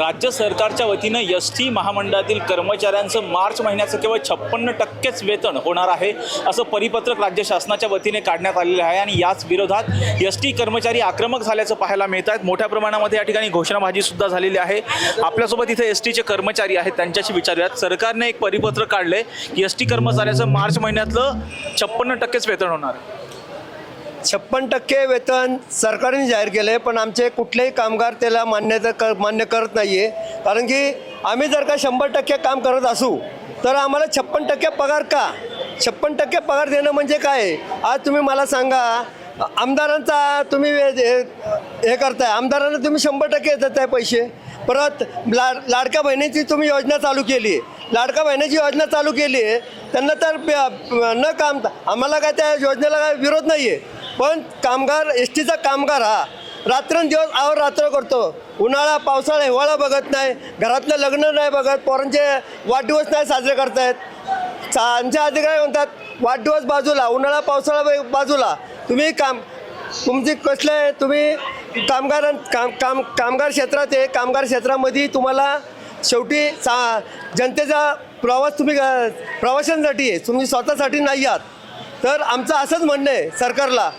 राज्य सरकारच्या वतीनं एस.टी महामंडळातील कर्मचाऱ्यांचं मार्च महिन्याचं केवळ 56% वेतन होणार आहे असं परिपत्रक राज्य शासनाच्या वतीने काढण्यात आलेलं आहे आणि याच विरोधात एस.टी कर्मचारी आक्रमक झाल्याचं पाहायला मिळत आहेत। मोठ्या प्रमाणामध्ये या ठिकाणी घोषणाबाजी सुद्धा झालेली आहे। आपल्यासोबत इथे एस.टीचे कर्मचारी आहेत, त्यांच्याशी विचारूयात। सरकारने एक परिपत्रक काढले की एस.टी कर्मचाऱ्याचं मार्च महिन्यातलं 56% वेतन होणार आहे। 56% वेतन सरकारने जाहीर केलं आहे, पण आमचे कुठलेही कामगार त्याला मान्य करत नाही आहे। कारण की आम्ही जर का 100% काम करत असू तर आम्हाला 56% पगार का? 56% पगार देणं म्हणजे काय? आज तुम्ही मला सांगा, आमदारांचा तुम्ही हे करताय, आमदारांना तुम्ही 100% देताय पैसे। परत लाडक्या बहिणीची तुम्ही योजना चालू केली आहे, लाडक्या बहिणीची योजना चालू केली आहे, त्यांना तर न काम, आम्हाला काय त्या योजनेला काय विरोध नाही आहे, पण कामगार एस.टीचा कामगार हा रात्रंदिवस अहोरात्र करतो। उन्हाळा पावसाळा हिवाळा बघत नाही, घरातलं लग्न नाही बघत, पोरांचे वाढदिवस नाही साजरे करतायत। आमच्या अधिकारी म्हणतात वाढदिवस बाजूला, उन्हाळा पावसाळा बाजूला, तुम्ही तुमची कसलं तुम्ही कामगार क्षेत्रात आहे, कामगार क्षेत्रामध्ये तुम्हाला शेवटी जनतेचा प्रवास तुम्ही प्रवाशांसाठी आहे, तुम्ही स्वतःसाठी नाही आहात। तर आमचं असंच म्हणणं आहे सरकारला,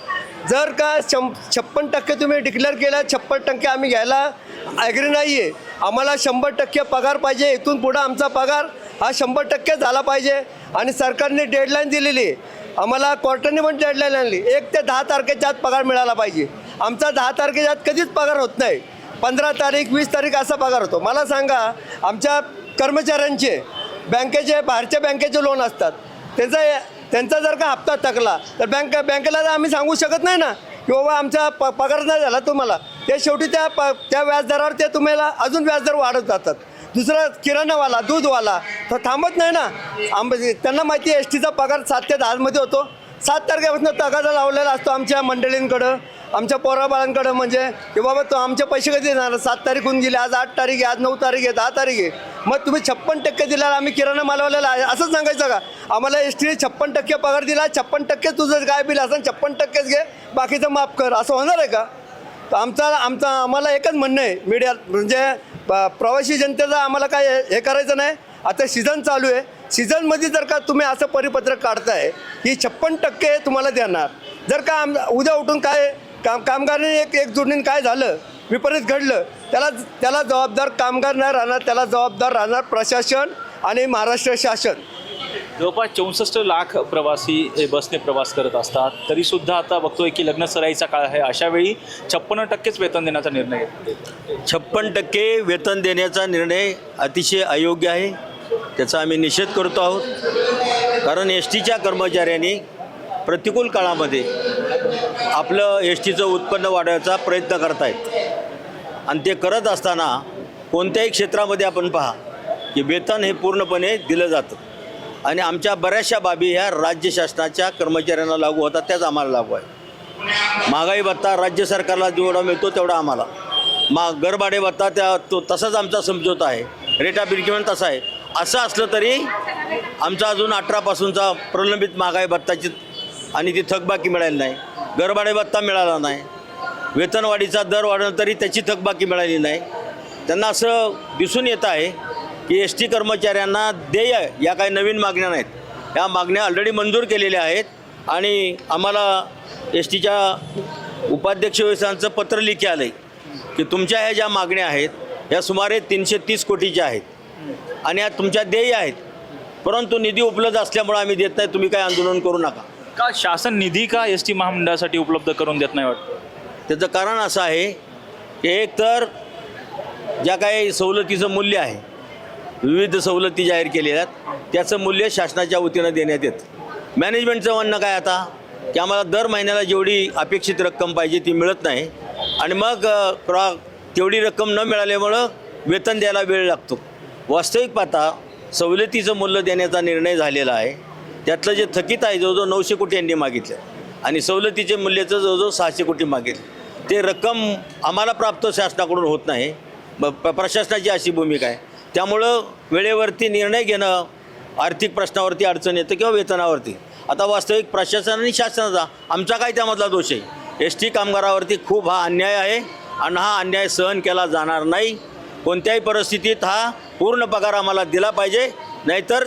जर का 56% तुम्ही डिक्लेअर केला, 56% आम्ही घ्यायला ॲग्री नाही आहे। आम्हाला 100% पगार पाहिजे, इथून पुढं आमचा पगार हा 100% झाला पाहिजे। आणि सरकारने डेडलाईन दिलेली आहे, आम्हाला कोर्टाने पण डेडलाईन आणली, 1 ते 10 तारखेच्या आत पगार मिळाला पाहिजे। आमचा 10 तारखेच्या आत कधीच पगार होत नाही, 15 तारीख 20 तारीख असा पगार होतो। मला सांगा, आमच्या कर्मचाऱ्यांचे बँकेचे बाहेरच्या बँकेचे लोन असतात, त्यांचा जर का हप्ता थकला तर बँकेला आम्ही सांगू शकत नाही ना की बाबा आमचा पगार नाही झाला तुम्हाला। ते शेवटी त्या व्याजदरावर ते तुम्हाला अजून व्याजदर वाढत जातात। दुसरा किराणावाला, दूधवाला तर थांबत नाही ना, त्यांना माहिती आहे एस.टीचा पगार 7 ते 10 होतो। 7 तारखेपासून तगादा लावलेला असतो आमच्या मंडळींकडं, आमच्या पोराबाळांकडं, म्हणजे की बाबा तो आमचे पैसे कधी देणार? 7 तारीख होऊन गेली, आज 8 तारीख आहे, आज 9 तारीख आहे, 10 तारीख आहे, मग तुम्ही 56% दिला, आम्ही किराणा मालवाल्याला असं सांगायचं का आम्हाला एस.टीने 56% पगार दिला, 56% तुझं काय बिल असं 56%च घे, बाकीचं माफ कर, असं होणार आहे का? तर आम्हाला एकच म्हणणं आहे मीडिया, म्हणजे प्रवासी जनतेचा आम्हाला काय हे करायचं नाही। आता सीझन चालू आहे, सीझनमध्ये जर का तुम्ही असं परिपत्रक काढताय की 56% तुम्हाला देणार, जर का उद्या उठून काय कामगाराने एक जोडणीने काय झालं, विपरीत घडलं, त्याला जबाबदार कामगार नाही राहणार, त्याला जबाबदार राहणार प्रशासन आणि महाराष्ट्र शासन। जवळपास 64 लाख प्रवासी हे बसने प्रवास करत असतात, तरीसुद्धा आता बघतोय की लग्न सराईचा काळ आहे, अशा वेळी 56%च वेतन देण्याचा निर्णय घेतला। 56% वेतन देण्याचा निर्णय अतिशय अयोग्य आहे, त्याचा आम्ही निषेध करतो आहोत। कारण एस.टीच्या कर्मचाऱ्यांनी प्रतिकूल काळामध्ये आपलं एस.टीचं उत्पन्न वाढवायचा प्रयत्न करत आहेत आणि ते करत असताना कोणत्याही क्षेत्रामध्ये आपण पहा की वेतन हे पूर्णपणे दिलं जातं आणि आमच्या बऱ्याचशा बाबी ह्या राज्य शासनाच्या कर्मचाऱ्यांना लागू होतात, त्याच आम्हाला लागू आहे। महागाई भत्ता राज्य सरकारला जेवढा मिळतो तेवढा आम्हाला, घरभाडे भत्ता तसाच आमचा समझोता आहे, रेट ऑफ इन्क्रिमेंट तसा आहे। असं असलं तरी आमचा अजून 18पासूनचा प्रलंबित महागाई भत्ताची आणि ती थकबाकी मिळाली नाही, घरभाडे भत्ता मिळाला नाही, वेतनवाढीचा दर वाढला तरी त्याची थकबाकी मिळाली नाही। त्यांना असं दिसून येत आहे की एस.टी कर्मचाऱ्यांना देय या काही नवीन मागण्या नाहीत, या मागण्या ऑलरेडी मंजूर केलेल्या आहेत आणि आम्हाला एस.टीच्या उपाध्यक्ष व्यवस्थांचं पत्र लिखी आलं आहे की तुमच्या ह्या ज्या मागण्या आहेत या सुमारे 330 कोटीच्या आहेत आणि या तुमच्या देय आहेत, परंतु निधी उपलब्ध असल्यामुळे आम्ही देत नाही, तुम्ही काय आंदोलन करू नका। का शासन निधी का एस.टी महामंडळासाठी उपलब्ध करून देत नाही वाटतं? त्याचं कारण असं आहे की एक तर ज्या काही सवलतीचं मूल्य आहे, विविध सवलती जाहीर केलेल्या आहेत, त्याचं मूल्य शासनाच्या वतीनं देण्यात येतं। मॅनेजमेंटचं म्हणणं काय आता की आम्हाला दर महिन्याला जेवढी अपेक्षित रक्कम पाहिजे ती मिळत नाही आणि मग तेवढी रक्कम न मिळाल्यामुळं वेतन द्यायला वेळ लागतो। वास्तविक पाहता सवलतीचं मूल्य देण्याचा निर्णय झालेला आहे, त्यातलं जे थकीत आहे जवळजवळ 900 कोटी यांनी मागितलं आणि सवलतीचे मूल्याचं जवळजवळ 600 कोटी मागितलं। ते रक्कम आम्हाला प्राप्त शासनाकडून होत नाही, प्रशासनाची अशी भूमिका आहे। त्यामुळं वेळेवरती निर्णय घेणं आर्थिक प्रश्नावरती अडचण येतं किंवा वेतनावरती। आता वास्तविक प्रशासन आणि शासनाचा आमचा काय त्यामधला दोष आहे? एस.टी कामगारावरती खूप हा अन्याय आहे आणि हा अन्याय सहन केला जाणार नाही। कोणत्याही परिस्थितीत हा पूर्ण पगार आम्हाला दिला पाहिजे, नाहीतर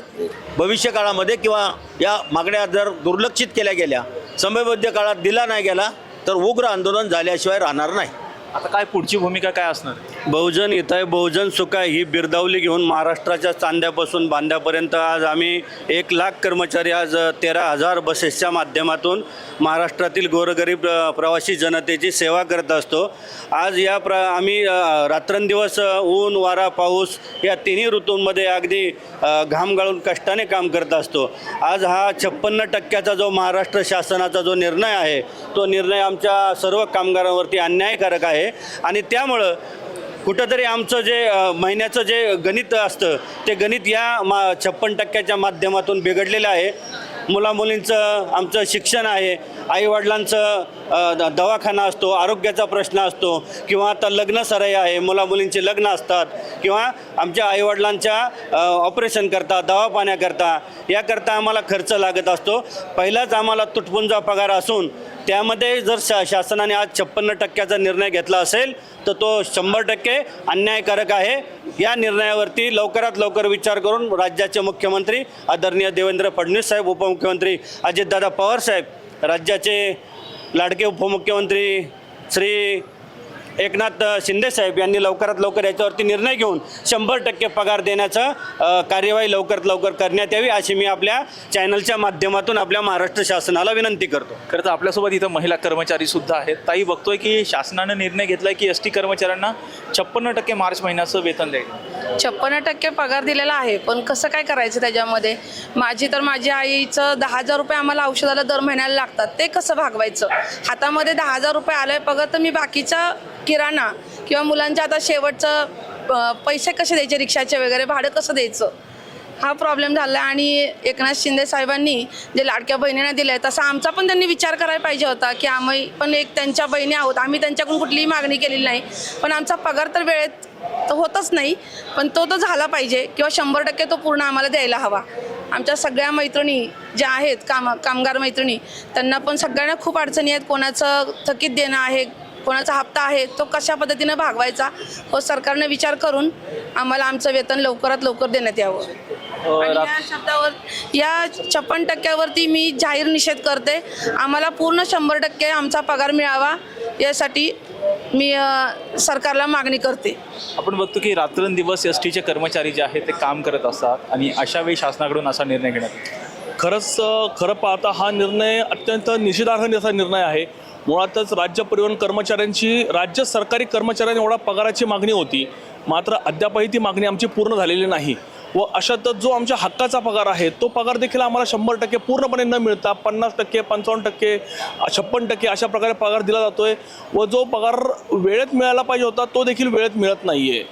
भविष्यकाळामध्ये किंवा या मागण्या जर दुर्लक्षित केल्या गेल्या, समयबद्ध काळात दिला नाही गेला तर उग्र आंदोलन झाल्याशिवाय राहणार नाही. आता काय पुढची भूमिका काय असणार? बहुजन हिताय बहुजन सुखाय ही बिरदावली घेऊन महाराष्ट्राच्या चांद्यापासून बांद्यापर्यंत आज आम्ही 1,00,000 कर्मचारी आज 13,000 बसेसच्या माध्यमातून महाराष्ट्रातील गोरगरीब प्रवासी जनतेची सेवा करत असतो. आज आम्ही रात्रंदिवस ऊन वारा पाऊस या तिन्ही ऋतूंमध्ये अगदी घाम गाळून कष्टाने काम करत असतो. आज हा 56% जो महाराष्ट्र शासनाचा जो निर्णय आहे तो निर्णय आमच्या सर्व कामगारांवरती अन्यायकारक आहे आणि त्यामुळं कुठंतरी आमचं जे महिन्याचं जे गणित असतं ते गणित या 56% माध्यमातून बिघडलेलं आहे. मुलामुलींचं आमचं शिक्षण आहे, आईवडिलांचं दवाखाना असतो, आरोग्याचा प्रश्न असतो किंवा आता लग्नसराई आहे, मुलामुलींचे लग्न असतात किंवा आमच्या आईवडिलांच्या ऑपरेशन करता दवापाण्याकरता याकरता आम्हाला खर्च लागत असतो. पहिलाच आम्हाला तुटपुंजा पगार असून त्यामध्ये जर शासनाने आज 56%चा निर्णय घेतला असेल तर तो 100% अन्यायकारक आहे. या निर्णयावरती लवकरात लवकर विचार करून राज्याचे मुख्यमंत्री आदरणीय देवेंद्र फडणवीस साहेब, उपमुख्यमंत्री अजितदादा पवार साहेब, राज्याचे लाडके उपमुख्यमंत्री श्री एकनाथ शिंदे साहेब यांनी लवकरात लवकर याच्यावरती निर्णय घेऊन 100% पगार देण्याचं कार्यवाही लवकरात लवकर करण्यात यावी अशी मी आपल्या चॅनलच्या माध्यमातून आपल्या महाराष्ट्र शासनाला विनंती करतो. खरं तर आपल्यासोबत इथं महिला कर्मचारी सुद्धा आहेत. ताई, बघतोय की शासनानं निर्णय घेतलाय की एस टी कर्मचाऱ्यांना 56% मार्च महिन्याचं वेतन द्यायचं. 56% पगार दिलेला आहे, पण कसं काय करायचं त्याच्यामध्ये? माझ्या आईचं 10,000 रुपये आम्हाला औषधाला दर महिन्याला लागतात, ते कसं भागवायचं? हातामध्ये 10,000 रुपये आले पगार, तर मी बाकीचा किराणा किंवा मुलांच्या आता शेवटचं पैसे कसे द्यायचे, रिक्षाचे वगैरे भाडं कसं द्यायचं, हा प्रॉब्लेम झाला. आणि एकनाथ शिंदे साहेबांनी जे लाडक्या बहिणींना दिलं आहे तसा आमचा पण त्यांनी विचार करायला पाहिजे होता की आम्ही पण एक त्यांच्या बहिणी आहोत. आम्ही त्यांच्याकडून कुठलीही मागणी केलेली नाही, पण आमचा पगार तर वेळेत होतच नाही, पण तो झाला पाहिजे किंवा 100% तो पूर्ण आम्हाला द्यायला हवा. आमच्या सगळ्या मैत्रिणी ज्या आहेत कामगार मैत्रिणी, त्यांना पण सगळ्यांना खूप अडचणी आहेत. कोणाचं थकीत देणं आहे, कोणाचा हप्ता आहे, तो कशा पद्धतीनं भागवायचा हो सरकारने विचार करून आम्हाला आमचं वेतन लवकरात लवकर देण्यात यावं. आणि या शब्दावर या 56%वरती मी जाहीर निषेध करते. आम्हाला पूर्ण 100% आमचा पगार मिळावा यासाठी मी सरकारला मागणी करते. आपण बघतो की रात्रंदिवस एस टीचे कर्मचारी जे आहेत ते काम करत असतात आणि अशा वेळी शासनाकडून असा निर्णय घेण्यात खरं पाहता हा निर्णय अत्यंत निषेधार्ह असा निर्णय आहे. मुळातच राज्य परिवहन कर्मचाऱ्यांची राज्य सरकारी कर्मचाऱ्यांनी एवढा पगाराची मागणी होती, मात्र अद्यापही ती मागणी आमची पूर्ण झालेली नाही. व अशातच जो आमच्या हक्काचा पगार आहे तो पगार देखील आम्हाला 100% पूर्णपणे न मिळता 50%, 55%, 56% अशा प्रकारे पगार दिला जातोय व जो पगार वेळेत मिळायला पाहिजे होता तो देखील वेळेत मिळत नाही आहे.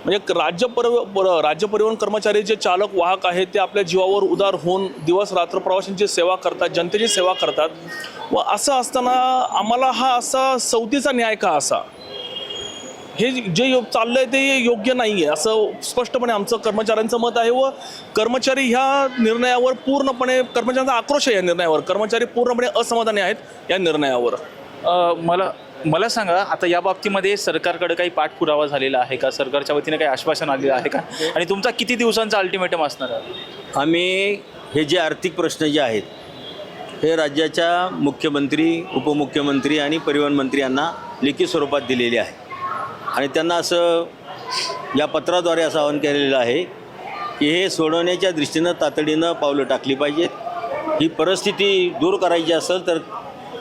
म्हणजे राज्य परिवहन कर्मचारी जे चालक वाहक आहेत ते आपल्या जीवावर उदार होऊन दिवस रात्र प्रवाशांची सेवा करतात, जनतेची सेवा करतात व असं असताना आम्हाला हा असा सवतीचा न्याय का असा? हे जे चाललंय ते योग्य नाही आहे असं स्पष्टपणे आमचं कर्मचाऱ्यांचं मत आहे. व कर्मचारी ह्या निर्णयावर पूर्णपणे, कर्मचाऱ्यांचा आक्रोश आहे या निर्णयावर, कर्मचारी पूर्णपणे असमाधानी आहेत या निर्णयावर. मला सांगा, आता या बाबतीमध्ये सरकारकडे काही पाठपुरावा झालेला आहे का? सरकारच्या वतीने काही आश्वासन आलेलं आहे का? आणि तुमचा किती दिवसांचा अल्टिमेटम असणार आहे? आम्ही हे जे आर्थिक प्रश्न जे आहेत हे राज्याच्या मुख्यमंत्री, उपमुख्यमंत्री आणि परिवहन मंत्री यांना लेखी स्वरूपात दिलेले आहे आणि त्यांना असं या पत्राद्वारे असं आवाहन केलेलं आहे की हे सोडवण्याच्या दृष्टीनं तातडीनं पावलं टाकली पाहिजेत. ही परिस्थिती दूर करायची असेल तर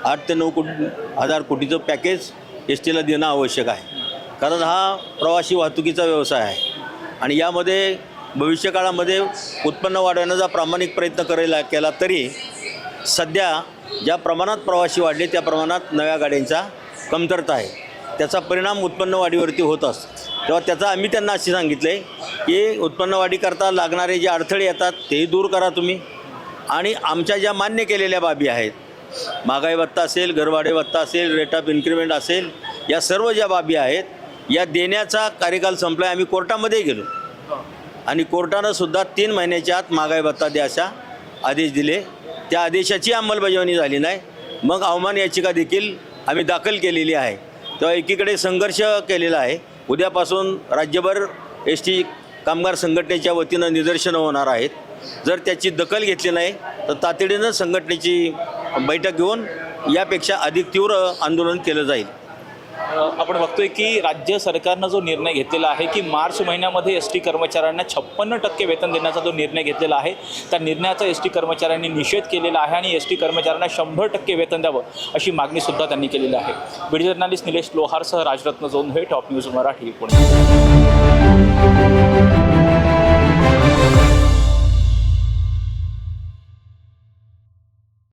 8 ते 9 हजार कोटीचं पॅकेज एस टीला देणं आवश्यक आहे, कारण हा प्रवासी वाहतुकीचा व्यवसाय आहे आणि यामध्ये भविष्यकाळामध्ये उत्पन्न वाढवण्याचा प्रामाणिक प्रयत्न केला तरी सध्या ज्या प्रमाणात प्रवासी वाढले त्या प्रमाणात नव्या गाड्यांचा कमतरता आहे. त्याचा परिणाम उत्पन्न वाढीवरती होत असतो. तेव्हा त्याचा आम्ही त्यांना असे सांगितलं आहे की उत्पन्न वाढीकरता लागणारे जे अडथळे येतात तेही दूर करा तुम्ही, आणि आमच्या ज्या मान्य केलेल्या बाबी आहेत, महागाई भत्ता असेल, घरभाडे भत्ता असेल, रेट ऑफ इन्क्रिमेंट असेल, या सर्व ज्या बाबी आहेत या देण्याचा कार्यकाल संपला आहे. आम्ही कोर्टामध्ये गेलो आणि कोर्टानं सुद्धा 3 महिन्याच्या आत महागाई भत्ता द्यायचा आदेश दिले. त्या आदेशाची अंमलबजावणी झाली नाही. मग अवमान याचिका देखील आम्ही दाखल केलेली आहे. तेव्हा एकीकडे संघर्ष केलेला आहे, उद्यापासून राज्यभर एस टी कामगार संघटनेच्या वतीनं निदर्शनं होणार आहेत. जर त्याची दखल घेतली नाही तर तातडीनं संघटनेची बैठक घेऊन यापेक्षा अधिक तीव्र आंदोलन केलं जाईल. आपण बघतोय की राज्य सरकारनं जो निर्णय घेतलेला आहे की मार्च महिन्यामध्ये एस टी कर्मचाऱ्यांना 56% वेतन देण्याचा जो निर्णय घेतलेला आहे त्या निर्णयाचा एस टी कर्मचाऱ्यांनी निषेध केलेला आहे आणि एस टी कर्मचाऱ्यांना 100% वेतन द्यावं अशी मागणीसुद्धा त्यांनी केलेली आहे. बीड जर्नलिस्ट निलेश लोहारसह राजरत्न जोंधळे, टॉप न्यूज मराठी, पुणे.